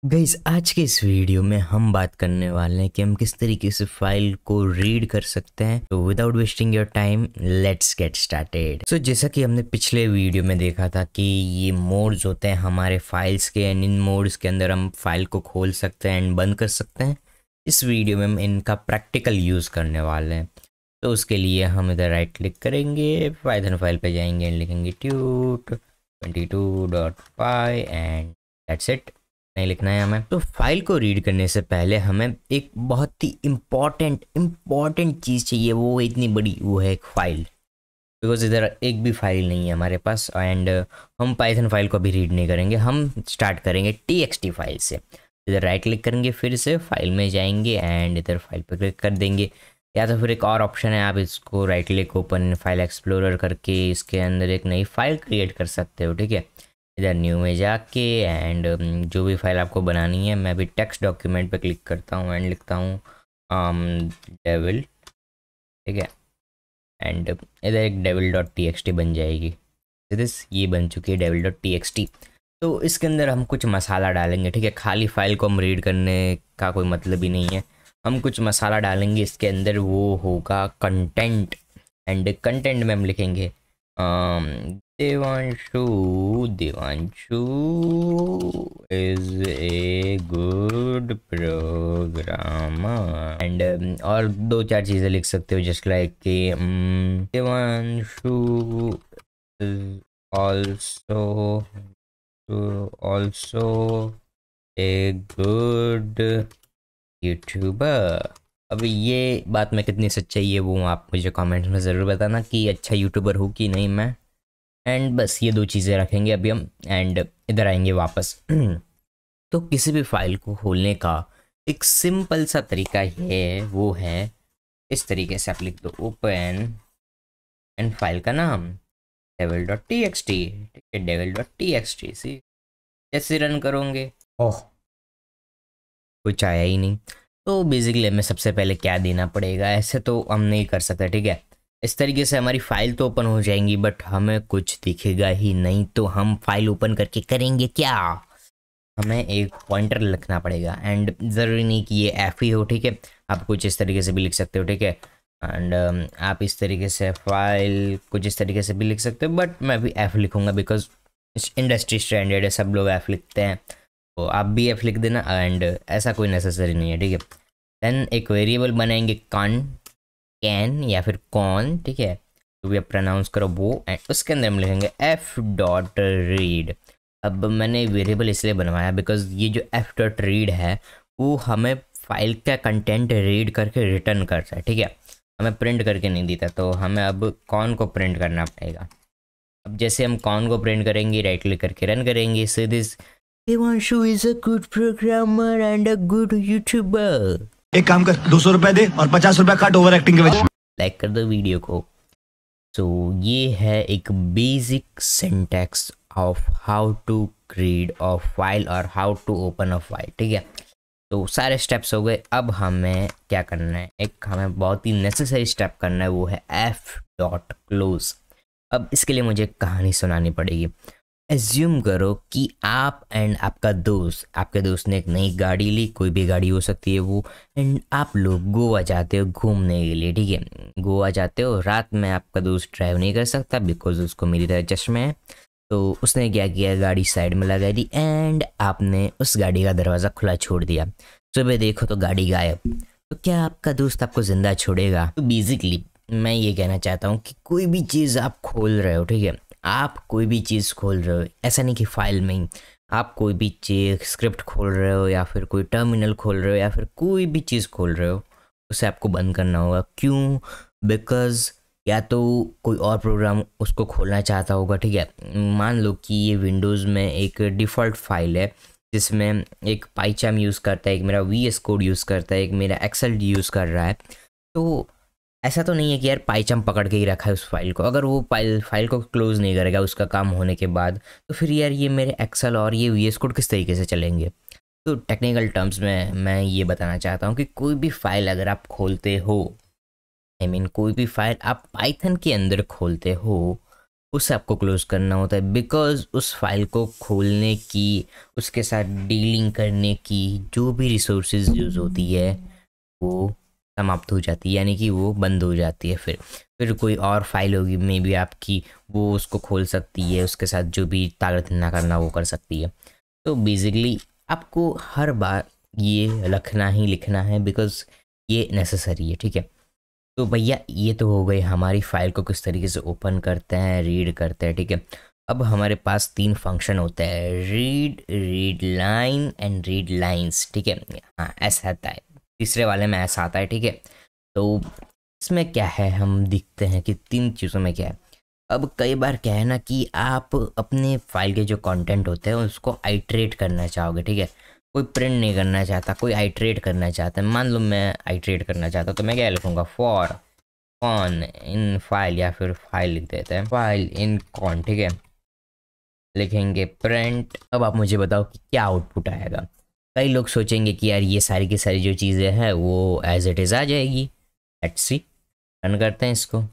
Guys आज के इस वीडियो में हम बात करने वाले हैं कि हम किस तरीके से फाइल को रीड कर सकते हैं। तो without wasting your time let's get started. So जैसा कि हमने पिछले वीडियो में देखा था कि ये मोड्स होते हैं हमारे फाइल्स के एंड इन मोड्स के अंदर हम फाइल को खोल सकते हैं एंड बंद कर सकते हैं। इस वीडियो में हम इनका प्रैक्टिकल यूज़ करने वाले हैं। तो उसके लिए हम इधर राइट क्लिक करेंगे, पाइथन फाइल पे जाएंगे एंड लिखेंगे tut 22.py and that's it. नहीं लिखना है हमें। तो फाइल को रीड करने से पहले हमें एक बहुत ही इम्पॉर्टेंट चीज़ चाहिए। वो इतनी बड़ी वो है एक फाइल, बिकॉज इधर एक भी फाइल नहीं है हमारे पास एंड हम पाइथन फाइल को भी रीड नहीं करेंगे। हम स्टार्ट करेंगे txt फाइल से। इधर राइट क्लिक करेंगे, फिर से फाइल में जाएंगे एंड इधर फाइल पर क्लिक कर देंगे। या तो फिर एक और ऑप्शन है, आप इसको right click open file explorer करके इसके अंदर एक नई फाइल क्रिएट कर सकते हो। ठीक है, इधर न्यू में जाके एंड जो भी फाइल आपको बनानी है, मैं भी टेक्स्ट डॉक्यूमेंट पे क्लिक करता हूँ एंड लिखता हूँ डेविल। ठीक है, एंड इधर एक devil.txt बन जाएगी। ये बन चुकी है devil.txt। तो इसके अंदर हम कुछ मसाला डालेंगे। ठीक है, खाली फाइल को हम रीड करने का कोई मतलब ही नहीं है। हम कुछ मसाला डालेंगे इसके अंदर, वो होगा कंटेंट। एंड कंटेंट में हम लिखेंगे Devanshu is a good programmer and और दो चार चीज़ें लिख सकते हो, जस्ट लाइक कि Devanshu is also a good YouTuber. अब ये बात में कितनी सच्चाई है वो आप मुझे कमेंट्स में ज़रूर बताना कि अच्छा यूट्यूबर हूँ कि नहीं मैं। एंड बस ये दो चीज़ें रखेंगे अभी हम एंड इधर आएंगे वापस। तो किसी भी फाइल को खोलने का एक सिंपल सा तरीका है, वो है इस तरीके से आप लिख दो ओपन एंड फाइल का नाम devil.txt। ठीक है, devil.txt सी जैसे रन करोगे, ओह कुछ आया ही नहीं। तो बेसिकली हमें सबसे पहले क्या देना पड़ेगा, ऐसे तो हम नहीं कर सकते। ठीक है, इस तरीके से हमारी फाइल तो ओपन हो जाएंगी बट हमें कुछ दिखेगा ही नहीं। तो हम फाइल ओपन करके करेंगे क्या, हमें एक पॉइंटर लिखना पड़ेगा एंड ज़रूरी नहीं कि ये एफ ही हो। ठीक है, आप कुछ इस तरीके से भी लिख सकते हो। ठीक है, एंड आप इस तरीके से फाइल कुछ इस तरीके से भी लिख सकते हो, बट मैं भी एफ लिखूंगा बिकॉज इंडस्ट्री स्टैंडर्ड है, सब लोग एफ लिखते हैं। तो आप भी एफ लिख देना एंड ऐसा कोई नेसेसरी नहीं है। ठीक है, देन एक वेरिएबल बनाएंगे कैन या फिर कॉन। ठीक है, तो भी आप प्रोनाउंस करो वो, एंड उसके अंदर हम लिखेंगे f.read। अब मैंने वेरिएबल इसलिए बनवाया बिकॉज ये जो f.read है वो हमें फाइल का कंटेंट रीड करके रिटर्न करता है। ठीक है, हमें प्रिंट करके नहीं देता। तो हमें अब कॉन को प्रिंट करना पड़ेगा। अब जैसे हम कॉन को प्रिंट करेंगे, राइट क्लिक करके रन करेंगे, so this Devanshu is a good programmer and a good YouTuber. एक काम कर, 200 रुपए दे और 50 रुपए काट ओवर एक्टिंग के वजह। लाइक कर दो वीडियो को। तो ये है एक basic syntax of how to read a file और how to open a file. ठीक है, तो सारे स्टेप्स हो गए। अब हमें क्या करना है, एक हमें बहुत ही नेसेसरी स्टेप करना है, वो है f.close। अब इसके लिए मुझे एक कहानी सुनानी पड़ेगी। एज्यूम करो कि आप एंड आपके दोस्त ने एक नई गाड़ी ली, कोई भी गाड़ी हो सकती है वो, एंड आप लोग गोवा जाते हो घूमने के लिए। ठीक है, गोवा जाते हो, रात में आपका दोस्त ड्राइव नहीं कर सकता बिकॉज उसको मेरी तरह चश्मे है। तो उसने क्या किया, गाड़ी साइड में लगा दी एंड आपने उस गाड़ी का दरवाज़ा खुला छोड़ दिया। सुबह देखो तो गाड़ी गायब। तो क्या आपका दोस्त आपको ज़िंदा छोड़ेगा? तो बेसिकली मैं ये कहना चाहता हूँ कि कोई भी चीज़ आप खोल रहे हो, ठीक है, आप कोई भी चीज़ खोल रहे हो, ऐसा नहीं कि फाइल में ही, आप कोई भी चीज़ स्क्रिप्ट खोल रहे हो या फिर कोई टर्मिनल खोल रहे हो या फिर कोई भी चीज़ खोल रहे हो, उसे आपको बंद करना होगा। क्यों? बिकॉज या तो कोई और प्रोग्राम उसको खोलना चाहता होगा। ठीक है, मान लो कि ये विंडोज़ में एक डिफ़ॉल्ट फाइल है जिसमें एक पाइचाम यूज़ करता है, एक मेरा VS कोड यूज़ करता है, एक मेरा एक्सेल यूज़ कर रहा है। तो ऐसा तो नहीं है कि यार पाइचाम पकड़ के ही रखा है उस फाइल को। अगर वो फाइल को क्लोज़ नहीं करेगा उसका काम होने के बाद, तो फिर यार ये मेरे एक्सेल और ये VS कोड किस तरीके से चलेंगे। तो टेक्निकल टर्म्स में मैं ये बताना चाहता हूँ कि कोई भी फाइल अगर आप खोलते हो, कोई भी फाइल आप पाइथन के अंदर खोलते हो, उसे आपको क्लोज करना होता है, बिकॉज उस फाइल को खोलने की, उसके साथ डीलिंग करने की जो भी रिसोर्सेज यूज़ होती है वो समाप्त हो जाती है, यानी कि वो बंद हो जाती है। फिर कोई और फाइल होगी मे बी आपकी, वो उसको खोल सकती है, उसके साथ जो भी तागड़ना करना वो कर सकती है। तो बेसिकली आपको हर बार ये रखना ही लिखना है, बिकॉज ये नेसेसरी है, ठीक है। तो भैया ये तो हो गई हमारी फाइल को किस तरीके से ओपन करते हैं, रीड करते हैं, ठीक है। अब हमारे पास 3 फंक्शन होते हैं, read, read line and read lines, ठीक है। हाँ ऐसा आता है, तीसरे वाले में ऐसा आता है, ठीक है। तो इसमें क्या है, हम देखते हैं कि 3 चीज़ों में क्या है। अब कई बार क्या है ना कि आप अपने फाइल के जो कंटेंट होते हैं उसको आइट्रेट करना चाहोगे, ठीक है। कोई प्रिंट नहीं करना चाहता, कोई आइट्रेट करना चाहता है। मान लो मैं आइट्रेट करना चाहता हूँ तो मैं क्या लिखूँगा, फॉर कॉन इन फाइल, या फिर फाइल लिख देते हैं फाइल इन कॉन, ठीक है। लिखेंगे प्रिंट। अब आप मुझे बताओ कि क्या आउटपुट आएगा। कई लोग सोचेंगे कि यार ये सारी की सारी जो चीज़ें हैं वो एज इट इज़ आ जाएगी। लेट्स सी, रन करते हैं इसको।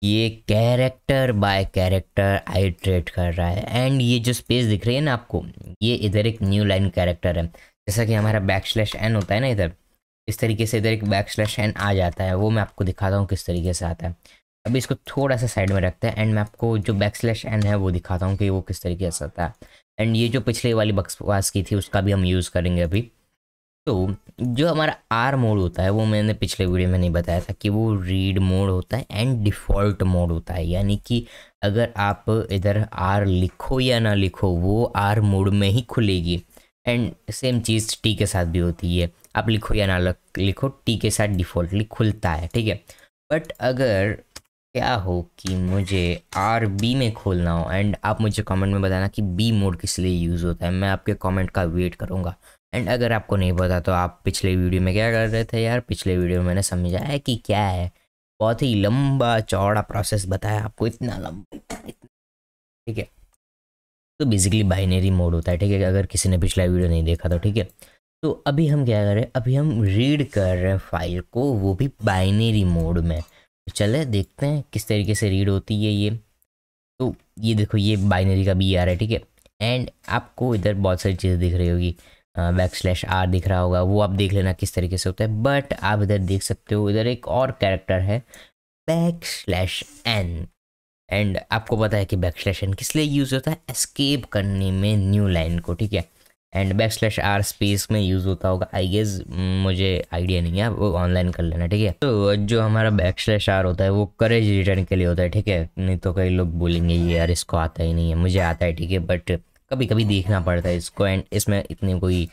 ये कैरेक्टर बाय कैरेक्टर आइट्रेट कर रहा है, एंड ये जो स्पेस दिख रही है ना आपको, ये इधर एक न्यू लाइन कैरेक्टर है। जैसा कि हमारा \n होता है ना इधर, इस तरीके से इधर एक \n आ जाता है। वो मैं आपको दिखाता हूँ किस तरीके से आता है। अभी इसको थोड़ा सा साइड में रखते हैं, एंड मैं आपको जो \n है वो दिखाता हूँ कि वो किस तरीके से आता है। एंड ये जो पिछले वाली बकवास की थी उसका भी हम यूज़ करेंगे अभी। तो जो हमारा आर मोड होता है वो मैंने पिछले वीडियो में नहीं बताया था कि वो रीड मोड होता है एंड डिफ़ॉल्ट मोड होता है, यानी कि अगर आप इधर आर लिखो या ना लिखो वो आर मोड में ही खुलेगी। एंड सेम चीज़ टी के साथ भी होती है, आप लिखो या ना लिखो टी के साथ डिफ़ॉल्टली खुलता है, ठीक है। बट अगर क्या हो कि मुझे आर बी में खोलना हो, एंड आप मुझे कमेंट में बताना कि बी मोड किस लिए यूज़ होता है, मैं आपके कमेंट का वेट करूँगा। एंड अगर आपको नहीं पता तो आप पिछले वीडियो में क्या कर रहे थे यार, पिछले वीडियो में मैंने समझाया कि क्या है, बहुत ही लंबा चौड़ा प्रोसेस बताया आपको, इतना लंबा, ठीक है। तो बेसिकली बाइनरी मोड होता है, ठीक है, अगर किसी ने पिछला वीडियो नहीं देखा तो, ठीक है। तो अभी हम क्या कर रहे हैं, अभी हम रीड कर रहे हैं फाइल को, वो भी बाइनरी मोड में। तो चले देखते हैं किस तरीके से रीड होती है ये। तो ये देखो ये बाइनरी का बी आ रहा है, ठीक है। एंड आपको इधर बहुत सारी चीज़ें दिख रही होगी, \r दिख रहा होगा, वो आप देख लेना किस तरीके से होता है। बट आप इधर देख सकते हो, इधर एक और कैरेक्टर है \n, एंड आपको पता है कि \n किस लिए यूज़ होता है, एस्केप करने में न्यू लाइन को, ठीक है। एंड \r स्पेस में यूज़ होता होगा आई गेस, मुझे आइडिया नहीं है, वो ऑनलाइन कर लेना, ठीक है। तो जो हमारा \r होता है वो करेज रिटर्न के लिए होता है, ठीक है। नहीं तो कई लोग बोलेंगे ये यार इसको आता ही नहीं है, मुझे आता है, ठीक है, बट कभी कभी देखना पड़ता है इसको, एंड इसमें इतनी कोई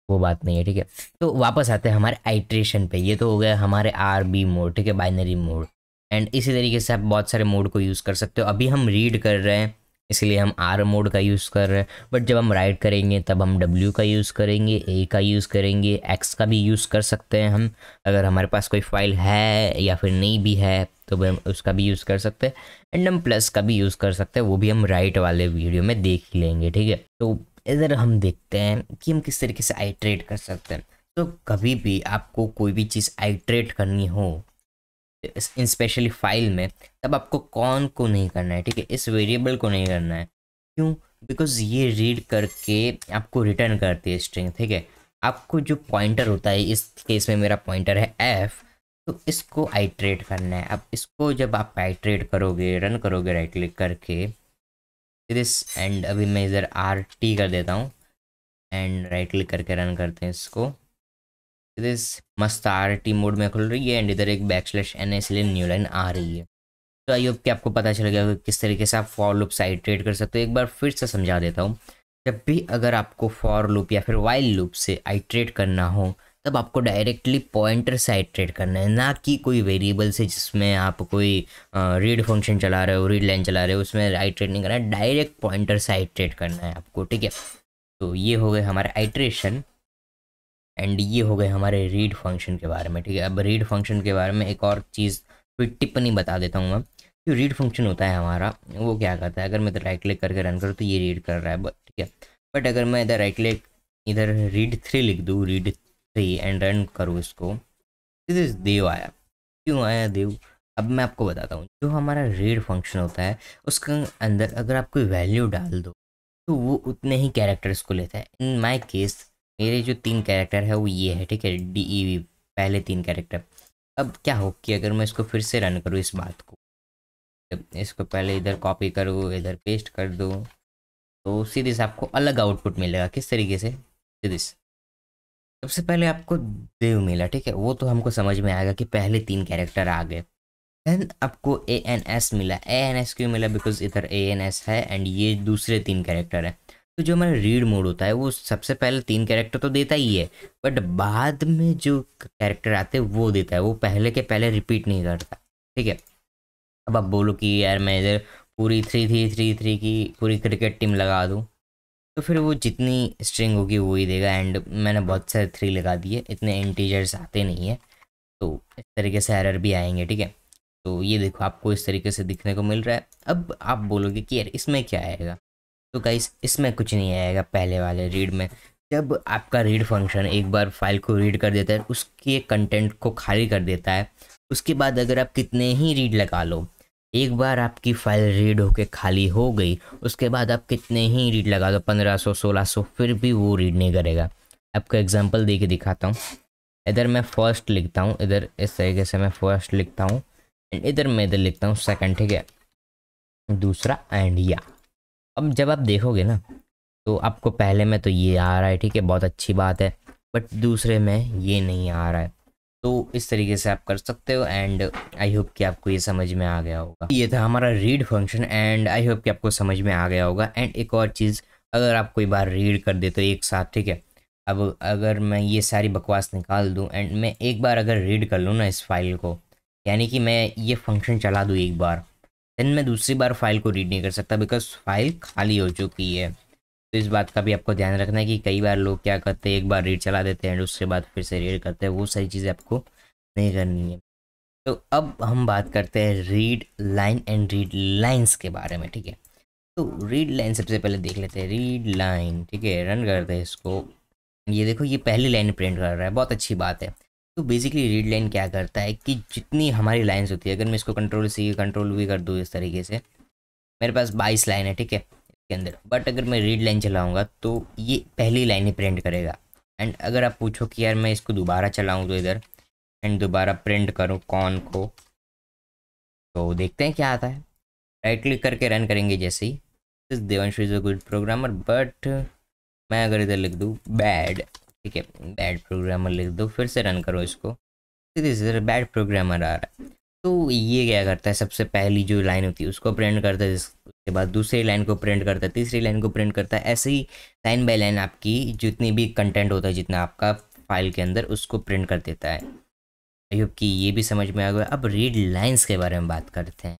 वो बात नहीं है, ठीक है। तो वापस आते हैं हमारे आइट्रेशन पे। ये तो हो गया हमारे आर बी मोड, ठीक है, बाइनरी मोड। एंड इसी तरीके से आप बहुत सारे मोड को यूज़ कर सकते हो। अभी हम रीड कर रहे हैं इसलिए हम आर मोड का यूज़ कर रहे हैं, बट जब हम राइट करेंगे तब हम डब्ल्यू का यूज़ करेंगे, ए का यूज़ करेंगे, एक्स का भी यूज़ कर सकते हैं हम। अगर हमारे पास कोई फाइल है या फिर नहीं भी है तो हम उसका भी यूज़ कर सकते हैं। एंड हम प्लस का भी यूज़ कर सकते हैं, वो भी हम राइट वाले वीडियो में देख ही लेंगे, ठीक है। तो इधर हम देखते हैं कि हम किस तरीके से आइट्रेट कर सकते हैं। तो कभी भी आपको कोई भी चीज़ आइट्रेट करनी हो स्पेशली फाइल में, तब आपको कौन को नहीं करना है, ठीक है, इस वेरिएबल को नहीं करना है। क्यों? बिकॉज ये रीड करके आपको रिटर्न करती है स्ट्रिंग, ठीक है। आपको जो पॉइंटर होता है, इस केस में मेरा पॉइंटर है f, तो इसको आइट्रेट करना है। अब इसको जब आप आइट्रेट करोगे, रन करोगे राइट क्लिक करके दिस, एंड अभी मैं इधर RT कर देता हूँ एंड राइट क्लिक करके रन करते हैं इसको। दिस मस्त RT मोड में खुल रही है, एंड इधर एक \n है इसलिए न्यू लाइन आ रही है। तो आई होप कि आपको पता चल गया कि किस तरीके से आप फॉर लूप से आइट्रेट कर सकते हो। एक बार फिर से समझा देता हूँ, जब भी अगर आपको फॉर लूप या फिर वाइल लूप से आइट्रेट करना हो तब आपको डायरेक्टली पॉइंटर से आइट्रेट करना है, ना कि कोई वेरिएबल से जिसमें आप कोई रीड फंक्शन चला रहे हो, रीड लाइन चला रहे हो, उसमें आइट्रेट नहीं करना है, डायरेक्ट पॉइंटर से आइट्रेट करना है आपको, ठीक है। तो ये हो गए हमारे आइट्रेशन, एंड ये हो गए हमारे रीड फंक्शन के बारे में, ठीक है। अब रीड फंक्शन के बारे में एक और चीज़ कोई टिप्पणी बता देता हूँ मैं। जो रीड फंक्शन होता है हमारा वो क्या करता है, अगर मैं इधर राइट क्लिक करके रन करूँ तो ये रीड कर रहा है, बट ठीक है। बट अगर मैं इधर राइट क्लिक इधर रीड 3 लिख दूँ, रीड 3 एंड रन करूँ इसको, दिस देव आया। क्यों आया देव? अब मैं आपको बताता हूँ, जो हमारा रीड फंक्शन होता है उसके अंदर अगर आप कोई वैल्यू डाल दो तो वो उतने ही कैरेक्टर्स को लेता है। इन माय केस मेरे जो 3 कैरेक्टर है वो ये है, ठीक है, DEV पहले 3 कैरेक्टर। अब क्या हो कि अगर मैं इसको फिर से रन करूँ इस बात को, जब इसको पहले इधर कॉपी करूँ इधर पेस्ट कर दूँ तो सीधे से आपको अलग आउटपुट मिलेगा। किस तरीके से? सीधे से सबसे पहले आपको देव मिला, ठीक है, वो तो हमको समझ में आएगा कि पहले 3 कैरेक्टर आ गए। देन आपको ANS मिला। ANS क्यों मिला? बिकॉज इधर ANS है एंड ये दूसरे 3 कैरेक्टर है। तो जो हमारा रीड मोड होता है वो सबसे पहले 3 कैरेक्टर तो देता ही है, बट बाद में जो कैरेक्टर आते हैं वो देता है, वो पहले के पहले रिपीट नहीं करता, ठीक है। अब आप बोलो कि यार मैं इधर पूरी 3-3-3-3 की पूरी क्रिकेट टीम लगा दूँ, तो फिर वो जितनी स्ट्रिंग होगी वो ही देगा। एंड मैंने बहुत सारे 3 लगा दिए, इतने इंटीजर्स आते नहीं है, तो इस तरीके से एरर भी आएंगे, ठीक है। तो ये देखो आपको इस तरीके से दिखने को मिल रहा है। अब आप बोलोगे कि यार इसमें क्या आएगा, तो गाइस इसमें कुछ नहीं आएगा पहले वाले रीड में। जब आपका रीड फंक्शन एक बार फाइल को रीड कर देता है, उसके कंटेंट को खाली कर देता है, उसके बाद अगर आप कितने ही रीड लगा लो, एक बार आपकी फाइल रीड होके खाली हो गई, उसके बाद आप कितने ही रीड लगा दो 1500 1600 फिर भी वो रीड नहीं करेगा। आपको एग्जांपल दे के दिखाता हूँ। इधर मैं फर्स्ट लिखता हूँ, इधर इस तरीके से मैं फर्स्ट लिखता हूँ एंड इधर मैं इधर लिखता हूँ सेकंड, ठीक है, दूसरा एंड या। अब जब आप देखोगे ना तो आपको पहले में तो ये आ रहा है, ठीक है, बहुत अच्छी बात है, बट दूसरे में ये नहीं आ रहा है। तो इस तरीके से आप कर सकते हो एंड आई होप कि आपको ये समझ में आ गया होगा। ये था हमारा read function and I hope कि आपको समझ में आ गया होगा। एंड एक और चीज़, अगर आप कोई बार रीड कर दे तो एक साथ, ठीक है, अब अगर मैं ये सारी बकवास निकाल दूँ एंड मैं एक बार अगर रीड कर लूँ ना इस फाइल को, यानी कि मैं ये फंक्शन चला दूँ एक बार, देन मैं दूसरी बार फाइल को रीड नहीं कर सकता बिकॉज फाइल खाली हो चुकी है। तो इस बात का भी आपको ध्यान रखना है कि कई बार लोग क्या करते हैं, एक बार रीड चला देते हैं उसके बाद फिर से रीड करते हैं, वो सारी चीज़ें आपको नहीं करनी है। तो अब हम बात करते हैं read line and read lines के बारे में, ठीक है। तो रीड लाइन सबसे पहले देख लेते हैं। रीड लाइन, ठीक है, रन करते हैं इसको। ये देखो ये पहली लाइन प्रिंट कर रहा है, बहुत अच्छी बात है। तो बेसिकली रीड लाइन क्या करता है कि जितनी हमारी लाइंस होती है, अगर मैं इसको कंट्रोल सी कंट्रोल भी कर दूँ इस तरीके से, मेरे पास 22 लाइन है, ठीक है, इसके अंदर, बट अगर मैं रीड लाइन चलाऊंगा तो ये पहली लाइन ही प्रिंट करेगा। एंड अगर आप पूछो कि यार मैं इसको दोबारा चलाऊं तो इधर एंड दोबारा प्रिंट करूं कौन को, तो देखते हैं क्या आता है। राइट क्लिक करके रन करेंगे जैसे ही, this Devanshu is a good programmer, but मैं अगर इधर लिख दूँ बैड, ठीक है, बैड प्रोग्रामर लिख दो, फिर से रन करो इसको, इधर बैड प्रोग्रामर आ रहा है। तो ये क्या करता है, सबसे पहली जो लाइन होती है उसको प्रिंट करता है, उसके बाद दूसरी लाइन को प्रिंट करता है, तीसरी लाइन को प्रिंट करता है, ऐसे ही लाइन बाय लाइन आपकी जितनी भी कंटेंट होता है, जितना आपका फाइल के अंदर, उसको प्रिंट कर देता है। आई होप कि ये भी समझ में आ गया। अब रीड लाइंस के बारे में बात करते हैं।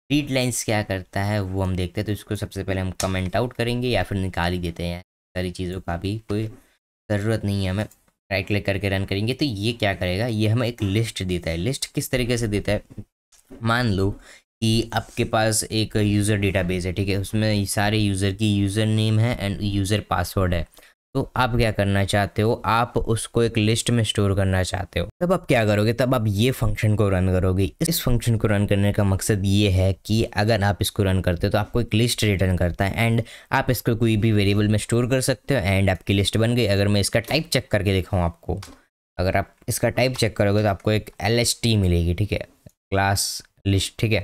रीड लाइंस क्या करता है वो हम देखते हैं। तो इसको सबसे पहले हम कमेंट आउट करेंगे या फिर निकाल ही देते हैं, सारी चीज़ों का भी कोई ज़रूरत नहीं है हमें। राइट क्लिक करके रन करेंगे तो ये क्या करेगा, ये हमें एक लिस्ट देता है। लिस्ट किस तरीके से देता है, मान लो कि आपके पास एक यूज़र डेटाबेस है, ठीक है, उसमें सारे यूज़र की यूज़र नेम है एंड यूज़र पासवर्ड है। तो आप क्या करना चाहते हो, आप उसको एक लिस्ट में स्टोर करना चाहते हो। तब आप क्या करोगे, तब आप ये फंक्शन को रन करोगे। इस फंक्शन को रन करने का मकसद ये है कि अगर आप इसको रन करते हो तो आपको एक लिस्ट रिटर्न करता है एंड आप इसको कोई भी वेरिएबल में स्टोर कर सकते हो एंड आपकी लिस्ट बन गई। अगर मैं इसका टाइप चेक करके दिखाऊँ आपको, अगर आप इसका टाइप चेक करोगे तो आपको एक LST मिलेगी, ठीक है, क्लास लिस्ट, ठीक है।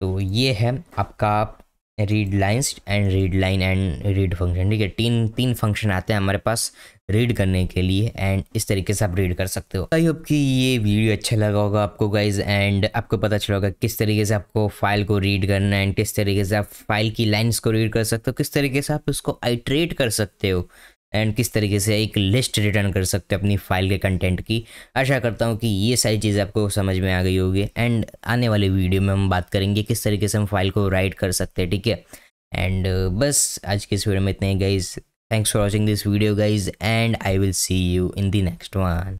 तो ये है आपका read lines and read line and read function, ठीक है। तीन फंक्शन आते हैं हमारे पास रीड करने के लिए एंड इस तरीके से आप रीड कर सकते हो। आई होप कि ये वीडियो अच्छा लगा होगा आपको गाइज एंड आपको पता चला होगा किस तरीके से आपको फाइल को रीड करना है एंड किस तरीके से आप फाइल की लाइंस को रीड कर सकते हो, किस तरीके से आप उसको आइट्रेट कर सकते हो एंड किस तरीके से एक लिस्ट रिटर्न कर सकते हो अपनी फाइल के कंटेंट की। आशा करता हूँ कि ये सारी चीज़ें आपको समझ में आ गई होगी एंड आने वाले वीडियो में हम बात करेंगे किस तरीके से हम फाइल को राइट कर सकते हैं, ठीक है। एंड बस आज के इस वीडियो में इतना ही guys. Thanks for watching this video guys and I will see you in the next one.